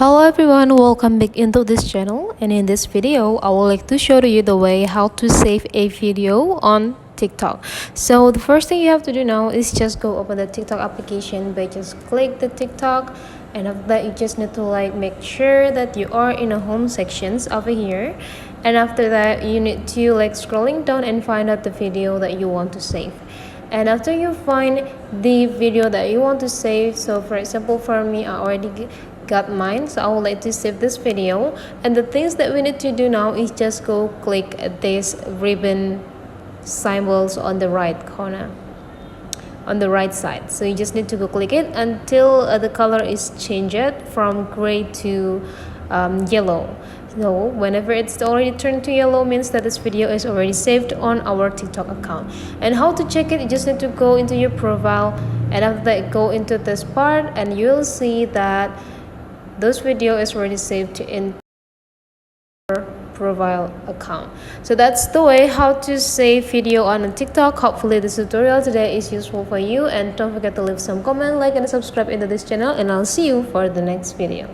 Hello everyone, welcome back into this channel, and in this video I would like to show to you the way how to save a video on TikTok. So the first thing you have to do now is just go open the TikTok application by just click the TikTok, and after that you just need to make sure that you are in a home sections over here, and after that you need to scrolling down and find out the video that you want to save. And after you find the video that you want to save, so for example for me I already got mine, so I would like to save this video. And the things that we need to do now is just go click this ribbon symbols on the right corner, on the right side. So you just need to go click it until the color is changed from gray to yellow. So whenever it's already turned to yellow, means that this video is already saved on our TikTok account. And how to check it, you just need to go into your profile, and after that go into this part, and you'll see that this video is already saved in your profile account. So that's the way how to save video on a TikTok. Hopefully this tutorial today is useful for you, and don't forget to leave some comment, like and subscribe into this channel, and I'll see you for the next video.